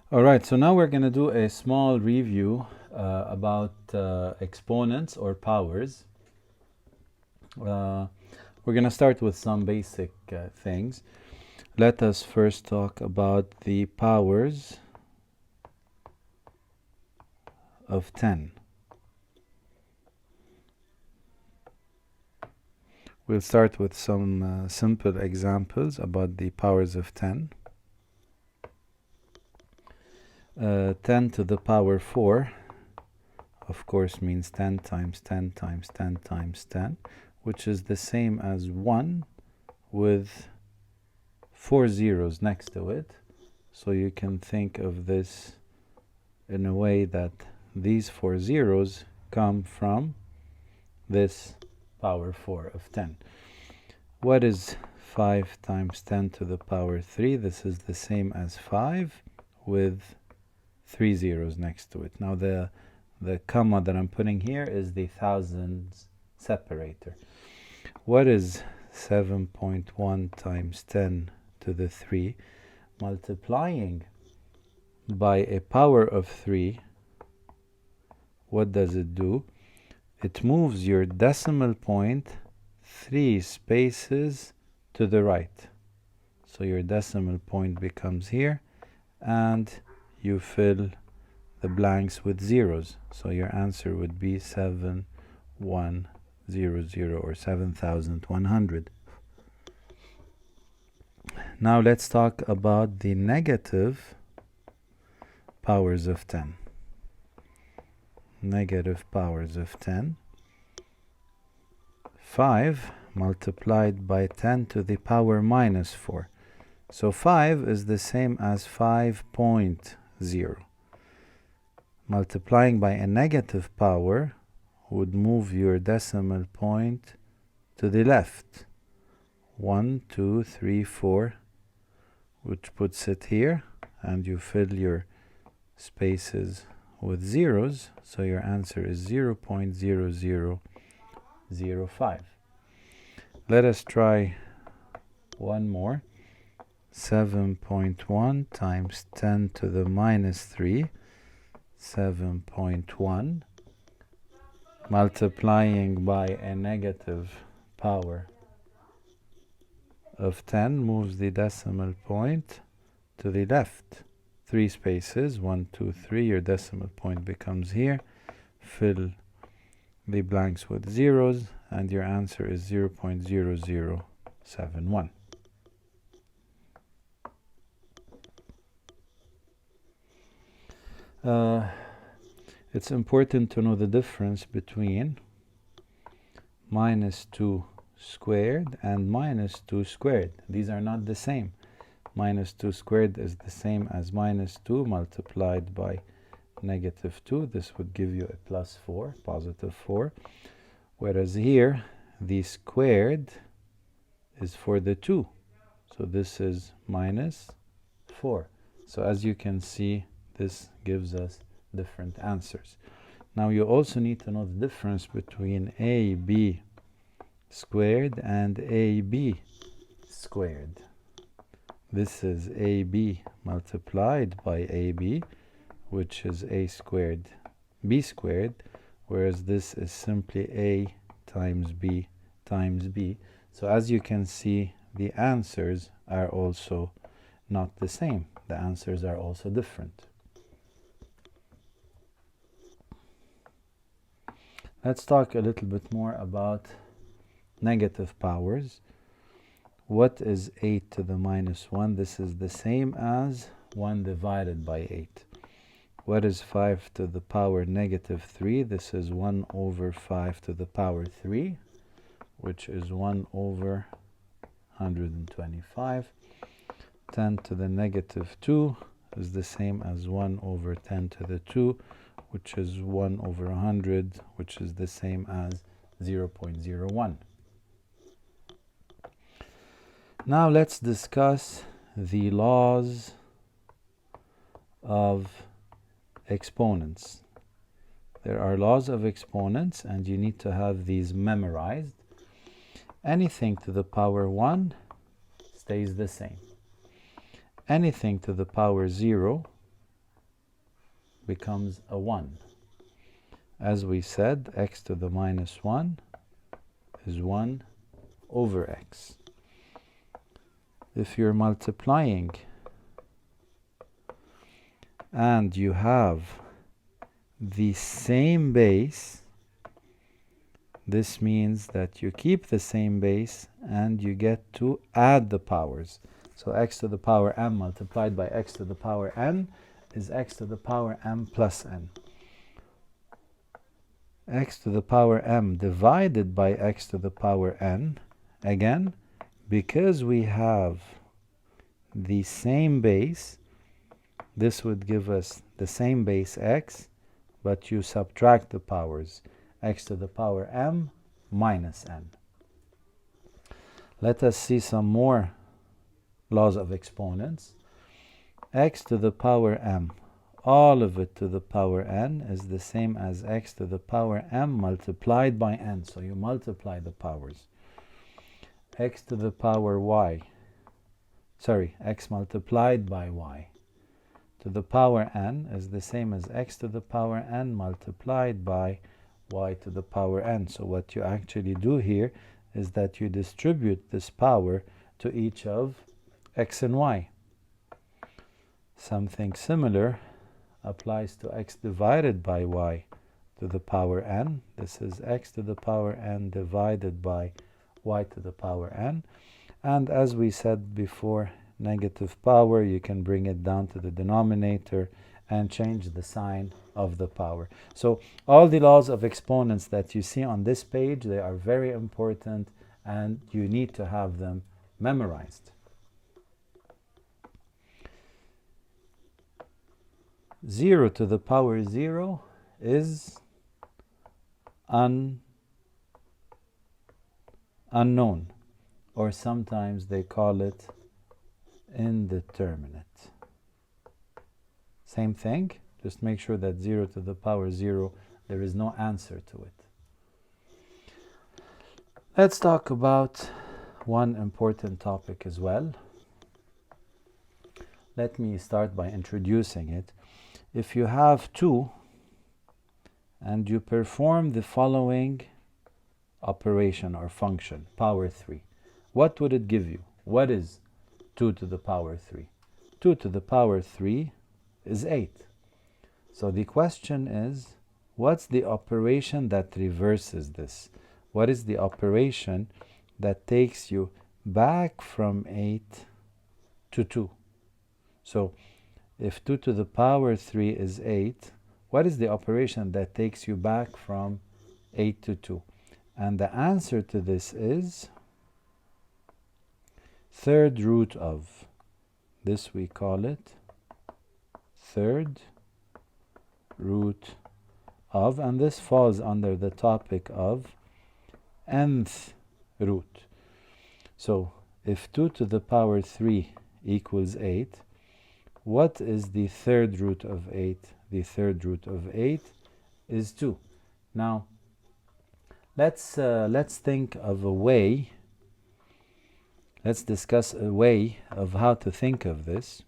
All right, so now we're going to do a small review about exponents or powers. We're going to start with some basic things. Let us first talk about the powers of 10. We'll start with some simple examples about the powers of 10. 10 to the power 4, of course, means 10 times 10 times 10 times 10, which is the same as 1 with 4 zeros next to it. So you can think of this in a way that these 4 zeros come from this power 4 of 10. What is 5 times 10 to the power 3? This is the same as 5 with 3 zeros next to it. Now the comma that I'm putting here is the thousands separator. What is 7.1 times 10 to the 3? Multiplying by a power of 3, what does it do? It moves your decimal point 3 spaces to the right. So your decimal point becomes here, and you fill the blanks with zeros. So your answer would be 7100 or 7100. Now let's talk about the negative powers of 10. Negative powers of 10. 5 multiplied by 10 to the power minus 4. So 5 is the same as 5.0. Multiplying by a negative power would move your decimal point to the left. 1, 2, 3, 4, which puts it here, and you fill your spaces with zeros, so your answer is 0.0005. Let us try one more. 7.1 times 10 to the minus 3, 7.1, multiplying by a negative power of 10 moves the decimal point to the left. 3 spaces, 1, 2, 3, your decimal point becomes here. Fill the blanks with zeros, and your answer is 0.0071. It's important to know the difference between minus 2 squared and minus 2 squared. These are not the same. Minus 2 squared is the same as minus 2 multiplied by negative 2. This would give you a plus 4, positive 4. Whereas here, the squared is for the 2. So this is minus 4. So as you can see, this gives us different answers. Now you also need to know the difference between AB squared and AB squared. This is AB multiplied by AB, which is A squared, B squared, whereas this is simply A times B times B. So as you can see, the answers are also not the same. The answers are also different. Let's talk a little bit more about negative powers. What is 8 to the minus 1? This is the same as 1 divided by 8. What is 5 to the power negative 3? This is 1 over 5 to the power 3, which is 1 over 125. 10 to the negative 2 is the same as 1 over 10 to the 2, which is 1 over 100, which is the same as 0.01. Now let's discuss the laws of exponents. There are laws of exponents, and you need to have these memorized. Anything to the power 1 stays the same. Anything to the power 0 becomes a 1. As we said, x to the minus 1 is 1 over x. If you're multiplying and you have the same base, this means that you keep the same base and you get to add the powers. So x to the power m multiplied by x to the power n is x to the power m plus n. X to the power m divided by x to the power n, again, because we have the same base, this would give us the same base x, but you subtract the powers, x to the power m minus n. Let us see some more laws of exponents. X to the power m, all of it to the power n, is the same as x to the power m multiplied by n. So you multiply the powers. X to the power y, x multiplied by y to the power n is the same as x to the power n multiplied by y to the power n. So what you actually do here is that you distribute this power to each of x and y. Something similar applies to x divided by y to the power n. This is x to the power n divided by y to the power n. And as we said before, negative power, you can bring it down to the denominator and change the sign of the power. So all the laws of exponents that you see on this page, they are very important and you need to have them memorized. 0 to the power 0 is unknown, or sometimes they call it indeterminate. Same thing, just make sure that 0 to the power 0, there is no answer to it. Let's talk about one important topic as well. Let me start by introducing it. If you have 2 and you perform the following operation or function, power 3, what would it give you? What is 2 to the power 3? 2 to the power 3 is 8. So the question is, what's the operation that reverses this? What is the operation that takes you back from 8 to 2? So if 2 to the power 3 is 8, what is the operation that takes you back from 8 to 2? And the answer to this is third root of. This we call it third root of, and this falls under the topic of nth root. So if 2 to the power 3 equals 8, what is the third root of 8? The third root of 8 is 2. Now, let's think of a way, let's discuss a way of how to think of this.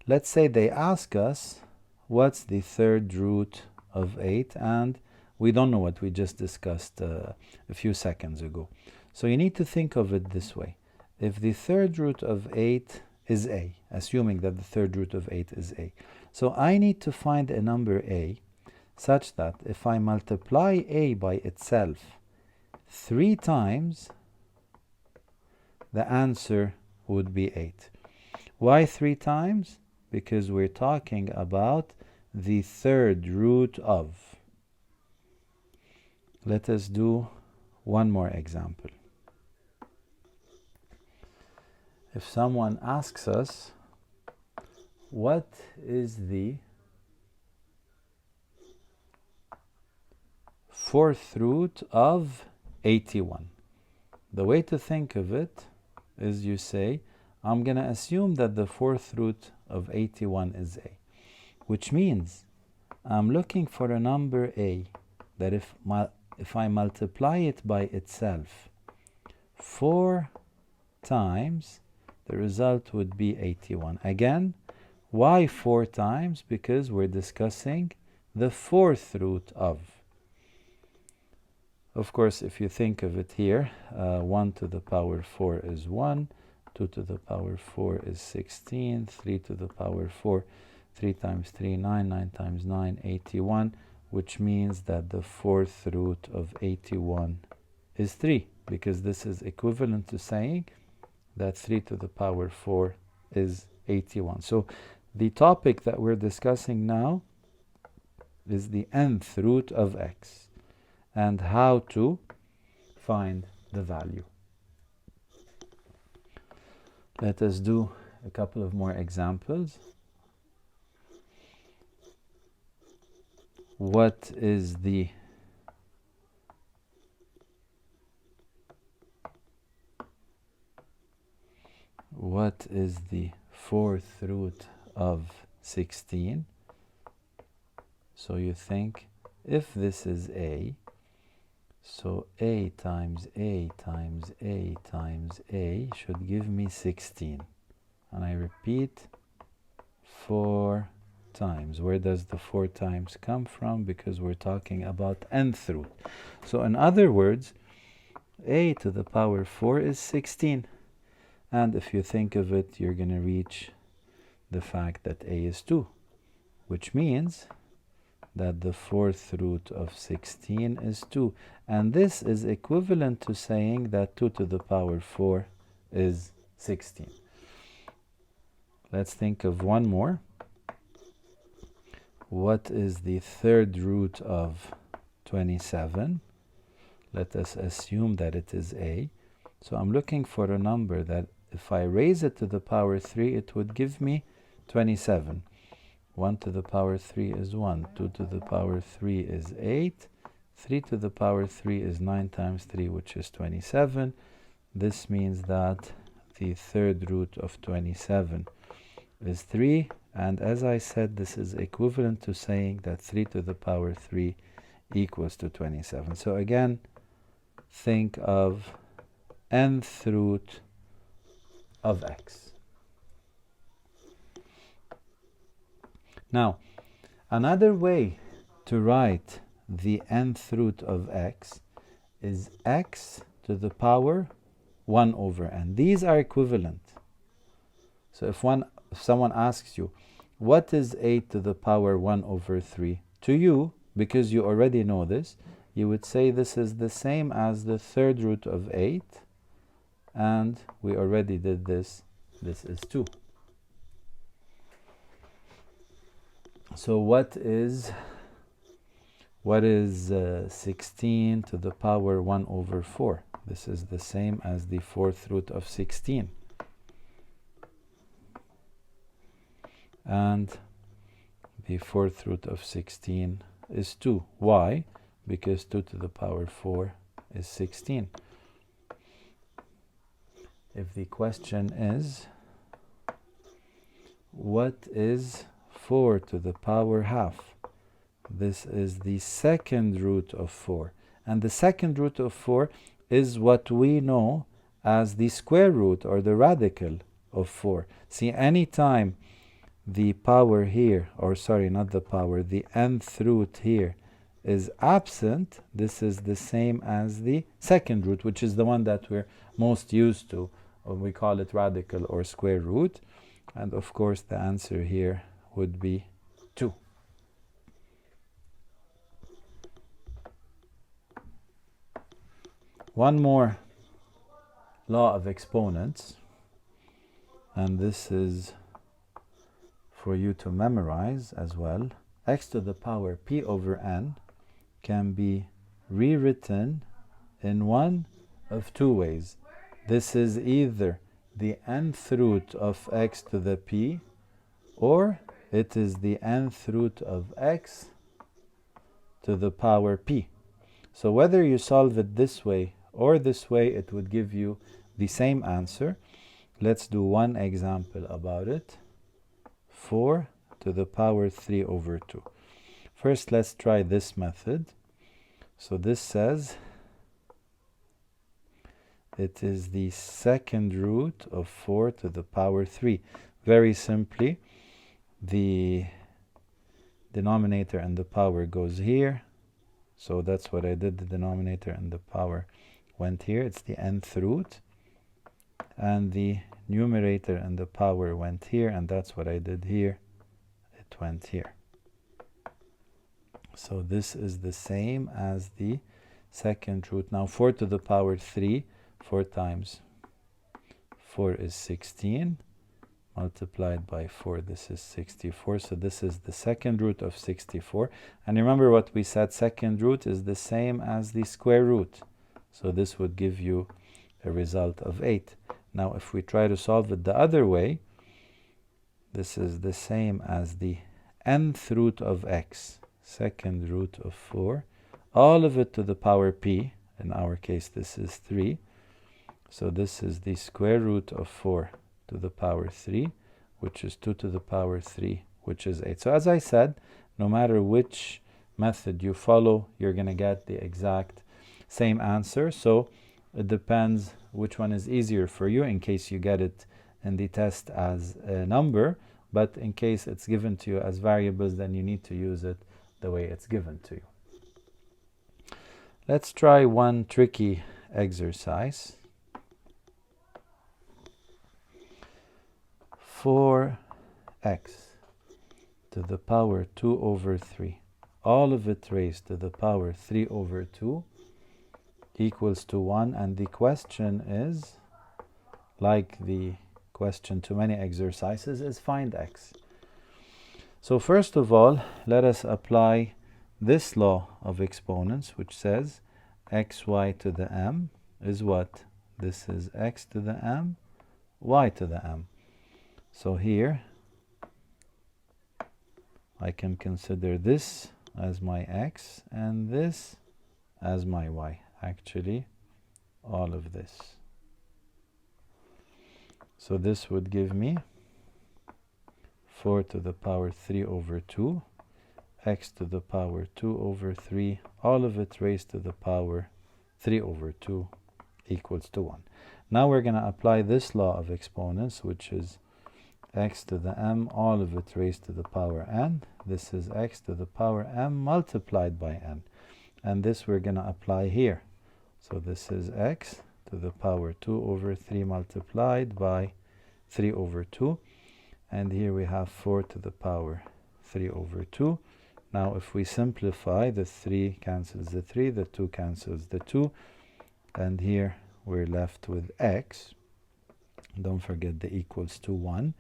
Let's say they ask us, what's the third root of 8? And we don't know what we just discussed a few seconds ago. So you need to think of it this way. If the third root of 8 is a, assuming that the third root of 8 is a, so I need to find a number a such that if I multiply a by itself 3 times, the answer would be 8. Why 3 times? Because we're talking about the third root of. Let us do one more example. If someone asks us, what is the fourth root of 81? The way to think of it is you say, I'm going to assume that the fourth root of 81 is a, which means I'm looking for a number a that if I multiply it by itself 4 times, the result would be 81. Again, Why 4 times? Because we're discussing the fourth root of. Of course, if you think of it here, 1 to the power 4 is 1, 2 to the power 4 is 16, 3 to the power 4, 3 times 3, 9, 9 times 9, 81, which means that the fourth root of 81 is 3, because this is equivalent to saying that 3 to the power 4 is 81. So the topic that we're discussing now is the nth root of x and how to find the value. Let us do a couple of more examples. What is the fourth root of 16? So you think, if this is a, so a times a times a times a should give me 16. And I repeat, 4 times. Where does the 4 times come from? Because we're talking about nth root. So in other words, a to the power 4 is 16. And if you think of it, you're going to reach the fact that a is 2, which means that the fourth root of 16 is 2. And this is equivalent to saying that 2 to the power 4 is 16. Let's think of one more. What is the third root of 27? Let us assume that it is a. So I'm looking for a number that if I raise it to the power 3, it would give me 27. 1 to the power 3 is 1. 2 to the power 3 is 8. 3 to the power 3 is 9 times 3, which is 27. This means that the third root of 27 is 3. And as I said, this is equivalent to saying that 3 to the power 3 equals to 27. So again, think of nth root of x. Now, another way to write the nth root of x is x to the power 1 over n. These are equivalent. So if someone asks you, what is 8 to the power 1 over 3? To you, because you already know this, you would say this is the same as the third root of 8. And we already did this. This is 2. So what is 16 to the power 1 over 4? This is the same as the fourth root of 16. And the fourth root of 16 is 2. Why? Because 2 to the power 4 is 16. If the question is, what is 4 to the power half? This is the second root of 4. And the second root of 4 is what we know as the square root or the radical of 4. See, anytime the power here, or sorry, not the power, the nth root here is absent, this is the same as the second root, which is the one that we're most used to. We call it radical or square root. And of course, the answer here would be 2. One more law of exponents, and this is for you to memorize as well. X to the power p over n can be rewritten in one of two ways. This is either the nth root of x to the p, or it is the nth root of x to the power p. So whether you solve it this way or this way, it would give you the same answer. Let's do one example about it. 4 to the power 3 over 2. First, let's try this method. So this says it is the second root of 4 to the power 3. Very simply, the denominator and the power goes here. So that's what I did. The denominator and the power went here. It's the nth root. And the numerator and the power went here, and that's what I did here. It went here. So this is the same as the second root. Now 4 to the power 3, 4 times 4 is 16, multiplied by 4, this is 64. So this is the second root of 64. And remember what we said, second root is the same as the square root. So this would give you a result of 8. Now if we try to solve it the other way, this is the same as the nth root of x, second root of 4, all of it to the power p. In our case, this is 3. So this is the square root of 4 to the power 3, which is 2 to the power 3, which is 8. So as I said, no matter which method you follow, you're going to get the exact same answer. So it depends which one is easier for you in case you get it in the test as a number. But in case it's given to you as variables, then you need to use it the way it's given to you. Let's try one tricky exercise. 4x to the power 2 over 3, all of it raised to the power 3 over 2 equals to 1. And the question is, like the question to many exercises, is find x. So first of all, let us apply this law of exponents, which says xy to the m is what? This is x to the m, y to the m. So here I can consider this as my x and this as my y. Actually, all of this. So this would give me 4 to the power 3 over 2, x to the power 2 over 3, all of it raised to the power 3 over 2 equals to 1. Now we're going to apply this law of exponents, which is x to the m, all of it raised to the power n. This is x to the power m multiplied by n. And this we're going to apply here. So this is x to the power 2 over 3 multiplied by 3 over 2. And here we have 4 to the power 3 over 2. Now if we simplify, the 3 cancels the 3, the 2 cancels the 2. And here we're left with x. Don't forget the equals to 1.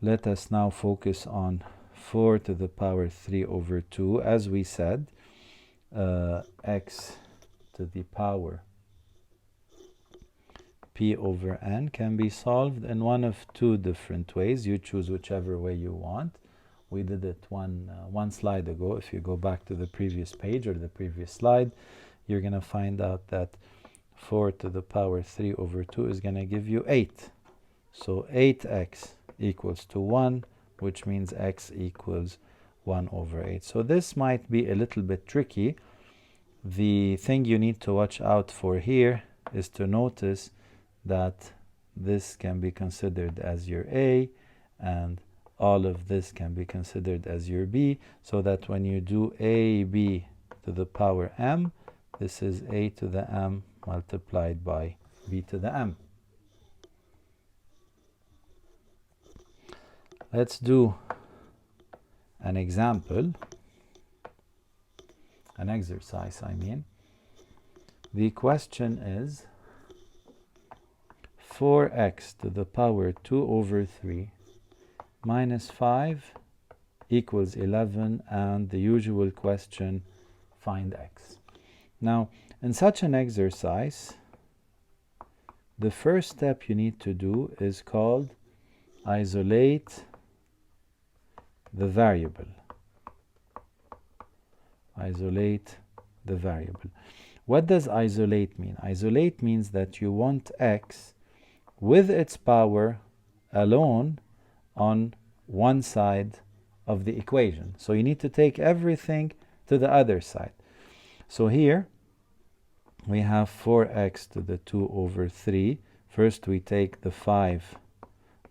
Let us now focus on 4 to the power 3 over 2. As we said, x to the power p over n can be solved in one of two different ways. You choose whichever way you want. We did it one slide ago. If you go back to the previous page or the previous slide, you're going to find out that 4 to the power 3 over 2 is going to give you 8. So 8x equals to 1, which means x equals 1 over 8. So this might be a little bit tricky. The thing you need to watch out for here is to notice that this can be considered as your a, and all of this can be considered as your b, so that when you do ab to the power m, this is a to the m multiplied by b to the m. Let's do an example, an exercise, I mean. The question is 4x to the power 2 over 3 minus 5 equals 11, and the usual question, find x. Now, in such an exercise, the first step you need to do is called isolate the variable. Isolate the variable. What does isolate mean? Isolate means that you want x with its power alone on one side of the equation. So you need to take everything to the other side. So here we have 4x to the 2 over 3. First we take the 5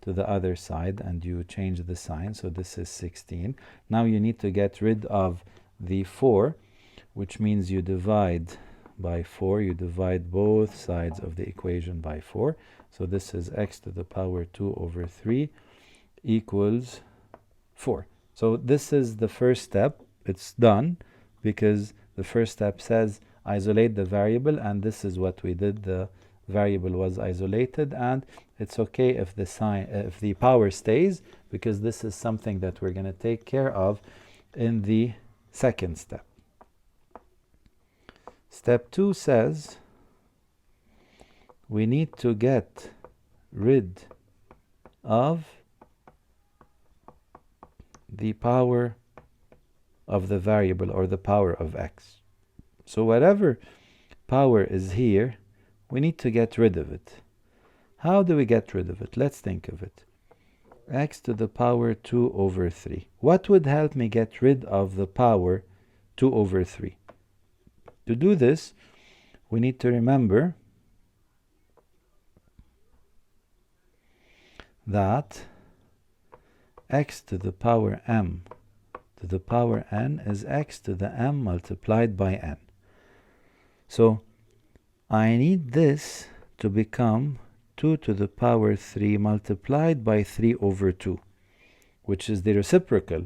to the other side and you change the sign. So this is 16. Now you need to get rid of the 4, which means you divide by 4. You divide both sides of the equation by 4. So this is x to the power 2 over 3 equals 4. So this is the first step. It's done because the first step says isolate the variable, and this is what we did. The variable was isolated, and it's okay if the sign, if the power stays, because this is something that we're going to take care of in the second step. Step 2 says we need to get rid of the power of the variable, or the power of x. So whatever power is here, we need to get rid of it. How do we get rid of it? Let's think of it. X to the power 2 over 3. What would help me get rid of the power 2 over 3? To do this, we need to remember that x to the power m to the power n is x to the m multiplied by n. So I need this to become 2 to the power 3 multiplied by 3 over 2, which is the reciprocal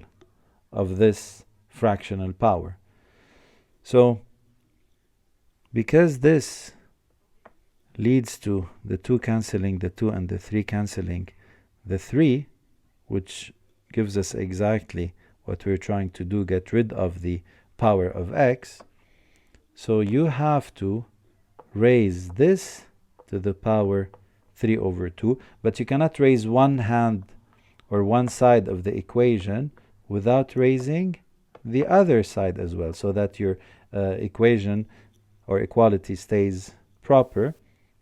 of this fractional power. So because this leads to the 2 cancelling the 2 and the 3 cancelling the 3, which gives us exactly what we're trying to do, get rid of the power of x. So you have to raise this to the power 3 over 2, but you cannot raise one hand or one side of the equation without raising the other side as well, so that your equation or equality stays proper.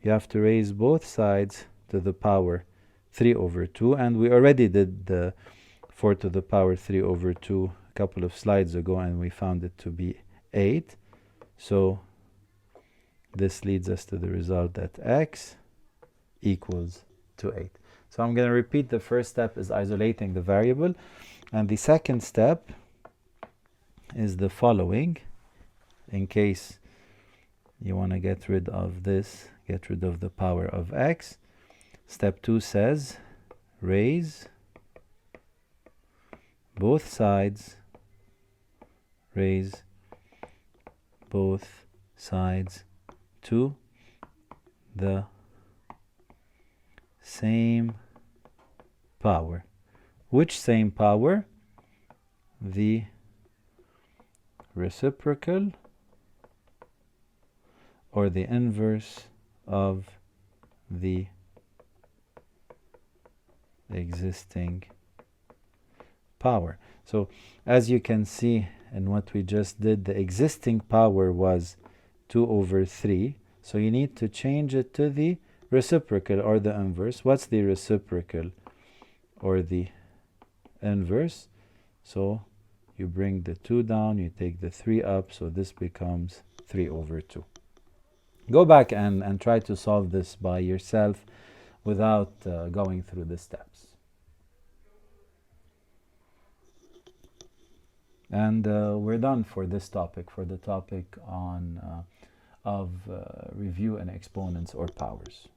You have to raise both sides to the power 3 over 2, and we already did the 4 to the power 3 over 2 a couple of slides ago, and we found it to be 8. So this leads us to the result that x equals to 8. So I'm going to repeat. The first step is isolating the variable, and the second step is the following. In case you want to get rid of this, get rid of the power of x, step 2 says raise both sides, raise both sides to the same power. Which same power? The reciprocal or the inverse of the existing power. So as you can see in what we just did, the existing power was 2 over 3. So you need to change it to the reciprocal or the inverse. What's the reciprocal or the inverse? So you bring the 2 down, you take the 3 up, so this becomes 3 over 2. Go back and try to solve this by yourself without going through the steps. And we're done for this topic, for the topic on of review and exponents or powers.